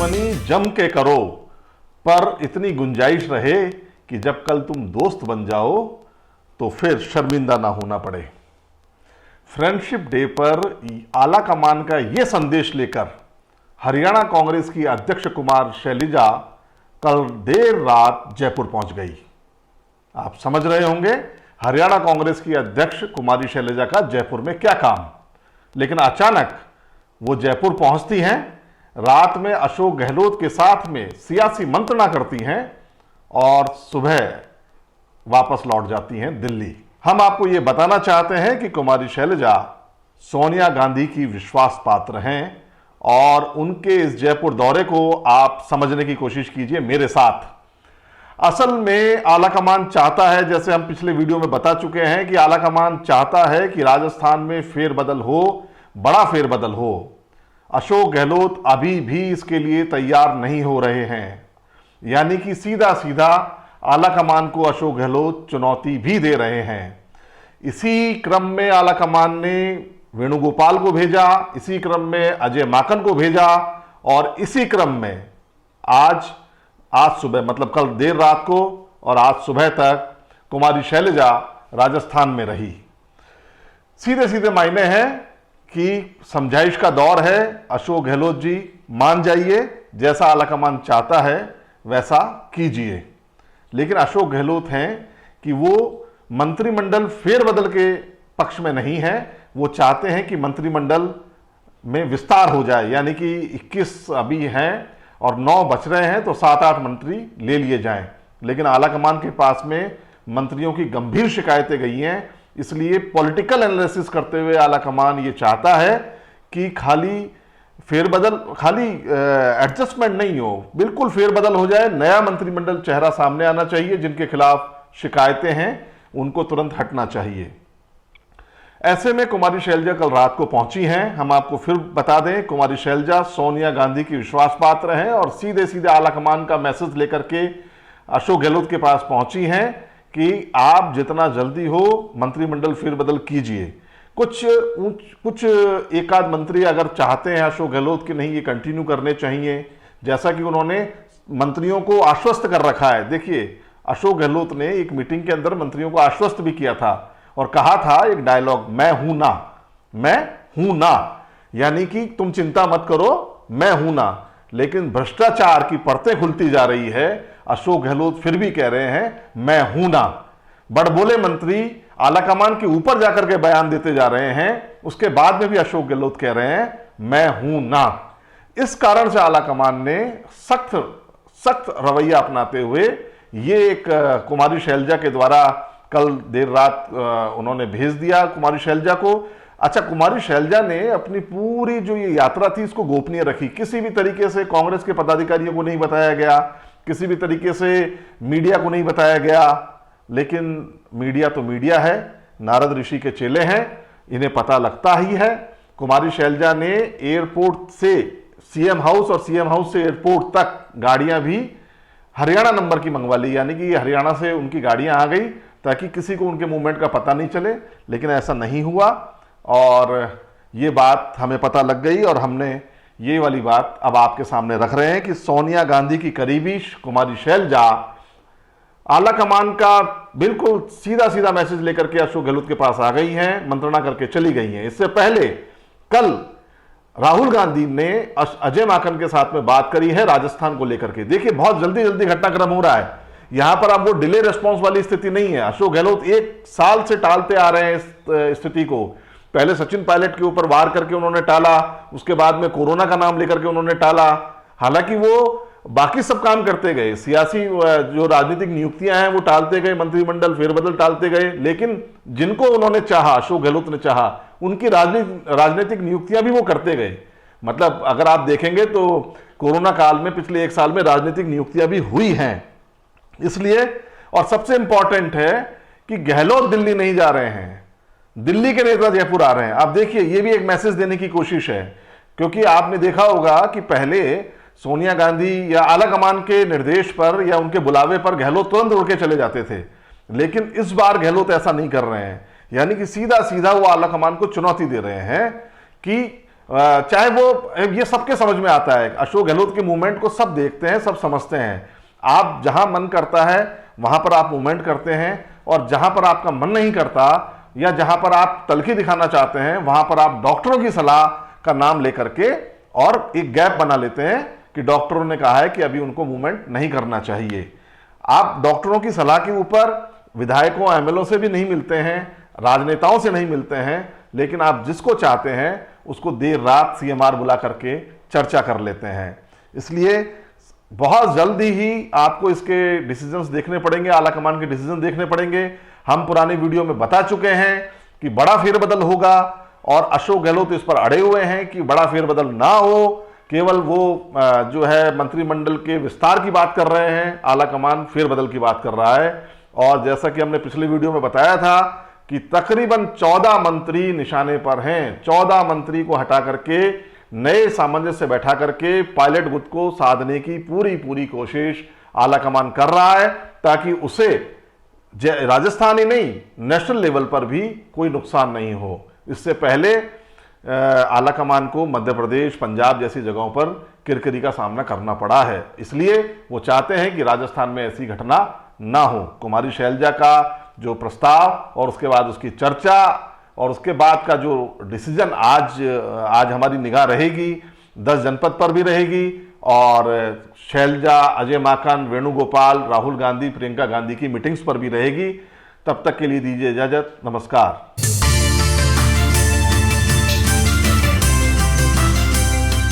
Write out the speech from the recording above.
दुश्मनी जम के करो, पर इतनी गुंजाइश रहे कि जब कल तुम दोस्त बन जाओ तो फिर शर्मिंदा ना होना पड़े। फ्रेंडशिप डे पर आला कमान का यह संदेश लेकर हरियाणा कांग्रेस की अध्यक्ष कुमारी शैलजा कल देर रात जयपुर पहुंच गई। आप समझ रहे होंगे हरियाणा कांग्रेस की अध्यक्ष कुमारी शैलजा का जयपुर में क्या काम, लेकिन अचानक वो जयपुर पहुंचती हैं, रात में अशोक गहलोत के साथ में सियासी मंत्रणा करती हैं और सुबह वापस लौट जाती हैं दिल्ली। हम आपको यह बताना चाहते हैं कि कुमारी शैलजा सोनिया गांधी की विश्वास पात्र हैं और उनके इस जयपुर दौरे को आप समझने की कोशिश कीजिए मेरे साथ। असल में आलाकमान चाहता है, जैसे हम पिछले वीडियो में बता चुके हैं कि आलाकमान चाहता है कि राजस्थान में फेरबदल हो, बड़ा फेरबदल हो। अशोक गहलोत अभी भी इसके लिए तैयार नहीं हो रहे हैं, यानी कि सीधा सीधा आलाकमान को अशोक गहलोत चुनौती भी दे रहे हैं। इसी क्रम में आलाकमान ने वेणुगोपाल को भेजा, इसी क्रम में अजय माकन को भेजा और इसी क्रम में आज सुबह, मतलब कल देर रात को और आज सुबह तक कुमारी शैलजा राजस्थान में रही। सीधे सीधे मायने हैं कि समझाइश का दौर है। अशोक गहलोत जी मान जाइए, जैसा आलाकमान चाहता है वैसा कीजिए। लेकिन अशोक गहलोत हैं कि वो मंत्रिमंडल फेरबदल के पक्ष में नहीं है। वो चाहते हैं कि मंत्रिमंडल में विस्तार हो जाए, यानी कि 21 अभी हैं और 9 बच रहे हैं, तो 7-8 मंत्री ले लिए जाएं। लेकिन आलाकमान के पास में मंत्रियों की गंभीर शिकायतें गई हैं, इसलिए पॉलिटिकल एनालिसिस करते हुए आलाकमान ये चाहता है कि खाली फेरबदल, खाली एडजस्टमेंट नहीं हो, बिल्कुल फेरबदल हो जाए। नया मंत्रिमंडल चेहरा सामने आना चाहिए। जिनके खिलाफ शिकायतें हैं उनको तुरंत हटना चाहिए। ऐसे में कुमारी शैलजा कल रात को पहुंची हैं। हम आपको फिर बता दें, कुमारी शैलजा सोनिया गांधी की विश्वास पात्र हैं और सीधे सीधे आलाकमान का मैसेज लेकर के अशोक गहलोत के पास पहुंची हैं कि आप जितना जल्दी हो मंत्रिमंडल फेरबदल कीजिए। कुछ एक आध मंत्री अगर चाहते हैं अशोक गहलोत की नहीं ये कंटिन्यू करने चाहिए, जैसा कि उन्होंने मंत्रियों को आश्वस्त कर रखा है। देखिए, अशोक गहलोत ने एक मीटिंग के अंदर मंत्रियों को आश्वस्त भी किया था और कहा था एक डायलॉग, मैं हूं ना, यानी कि तुम चिंता मत करो, मैं हूं ना। लेकिन भ्रष्टाचार की परतें खुलती जा रही है। अशोक गहलोत फिर भी कह रहे हैं मैं हूं ना। बड़बोले मंत्री आलाकमान के ऊपर जाकर के बयान देते जा रहे हैं, उसके बाद में भी अशोक गहलोत कह रहे हैं मैं हूं ना। इस कारण से आलाकमान ने सख्त रवैया अपनाते हुए ये एक कुमारी शैलजा के द्वारा कल देर रात उन्होंने भेज दिया कुमारी शैलजा को। अच्छा, कुमारी शैलजा ने अपनी पूरी जो ये यात्रा थी इसको गोपनीय रखी। किसी भी तरीके से कांग्रेस के पदाधिकारियों को नहीं बताया गया, किसी भी तरीके से मीडिया को नहीं बताया गया। लेकिन मीडिया तो मीडिया है, नारद ऋषि के चेले हैं, इन्हें पता लगता ही है। कुमारी शैलजा ने एयरपोर्ट से सीएम हाउस और सीएम हाउस से एयरपोर्ट तक गाड़ियां भी हरियाणा नंबर की मंगवा ली, यानी कि हरियाणा से उनकी गाड़ियां आ गई ताकि किसी को उनके मूवमेंट का पता नहीं चले। लेकिन ऐसा नहीं हुआ और ये बात हमें पता लग गई और हमने ये वाली बात अब आपके सामने रख रहे हैं कि सोनिया गांधी की करीबी कुमारी शैलजा आलाकमान का बिल्कुल सीधा सीधा मैसेज लेकर के अशोक गहलोत के पास आ गई हैं, मंत्रणा करके चली गई हैं। इससे पहले कल राहुल गांधी ने अजय माकन के साथ में बात करी है राजस्थान को लेकर के। देखिए, बहुत जल्दी घटनाक्रम हो रहा है यहां पर। अब वो डिले रिस्पॉन्स वाली स्थिति नहीं है। अशोक गहलोत 1 साल से टालते आ रहे हैं इस स्थिति को। पहले सचिन पायलट के ऊपर वार करके उन्होंने टाला, उसके बाद में कोरोना का नाम लेकर के उन्होंने टाला। हालांकि वो बाकी सब काम करते गए, सियासी जो राजनीतिक नियुक्तियां हैं वो टालते गए, मंत्रिमंडल फेरबदल टालते गए, लेकिन जिनको उन्होंने चाहा, अशोक गहलोत ने चाहा, उनकी राजनीतिक नियुक्तियां भी वो करते गए। मतलब अगर आप देखेंगे तो कोरोना काल में पिछले 1 साल में राजनीतिक नियुक्तियां भी हुई हैं। इसलिए, और सबसे इंपॉर्टेंट है कि गहलोत दिल्ली नहीं जा रहे हैं, दिल्ली के नेता जयपुर आ रहे हैं। आप देखिए, ये भी एक मैसेज देने की कोशिश है, क्योंकि आपने देखा होगा कि पहले सोनिया गांधी या आलाकमान के निर्देश पर या उनके बुलावे पर गहलोत तुरंत उड़ के चले जाते थे। लेकिन इस बार गहलोत ऐसा नहीं कर रहे हैं, यानी कि सीधा सीधा वो आलाकमान को चुनौती दे रहे हैं कि चाहे वो, ये सबके समझ में आता है, अशोक गहलोत के मूवमेंट को सब देखते हैं, सब समझते हैं। आप जहां मन करता है वहां पर आप मूवमेंट करते हैं, और जहां पर आपका मन नहीं करता या जहां पर आप तलखी दिखाना चाहते हैं वहां पर आप डॉक्टरों की सलाह का नाम लेकर के और एक गैप बना लेते हैं कि डॉक्टरों ने कहा है कि अभी उनको मूवमेंट नहीं करना चाहिए। आप डॉक्टरों की सलाह के ऊपर विधायकों एमएलओ से भी नहीं मिलते हैं, राजनेताओं से नहीं मिलते हैं, लेकिन आप जिसको चाहते हैं उसको देर रात सीएमआर बुला करके चर्चा कर लेते हैं। इसलिए बहुत जल्दी ही आपको इसके डिसीजंस देखने पड़ेंगे, आला कमान के डिसीजन देखने पड़ेंगे। हम पुरानी वीडियो में बता चुके हैं कि बड़ा फेरबदल होगा, और अशोक गहलोत इस पर अड़े हुए हैं कि बड़ा फेरबदल ना हो, केवल वो जो है मंत्रिमंडल के विस्तार की बात कर रहे हैं, आला कमान फेरबदल की बात कर रहा है। और जैसा कि हमने पिछले वीडियो में बताया था कि तकरीबन 14 मंत्री निशाने पर हैं। 14 मंत्री को हटा करके नए सामंजस्य से बैठा करके पायलट गुट को साधने की पूरी कोशिश आला कमान कर रहा है, ताकि उसे राजस्थान ही नहीं नेशनल लेवल पर भी कोई नुकसान नहीं हो। इससे पहले आला कमान को मध्य प्रदेश, पंजाब जैसी जगहों पर किरकिरी का सामना करना पड़ा है। इसलिए वो चाहते हैं कि राजस्थान में ऐसी घटना ना हो। कुमारी शैलजा का जो प्रस्ताव और उसके बाद उसकी चर्चा और उसके बाद का जो डिसीजन आज हमारी निगाह रहेगी 10 जनपद पर भी रहेगी, और शैलजा, अजय माकन, वेणुगोपाल, राहुल गांधी, प्रियंका गांधी की मीटिंग्स पर भी रहेगी। तब तक के लिए दीजिए इजाजत। नमस्कार।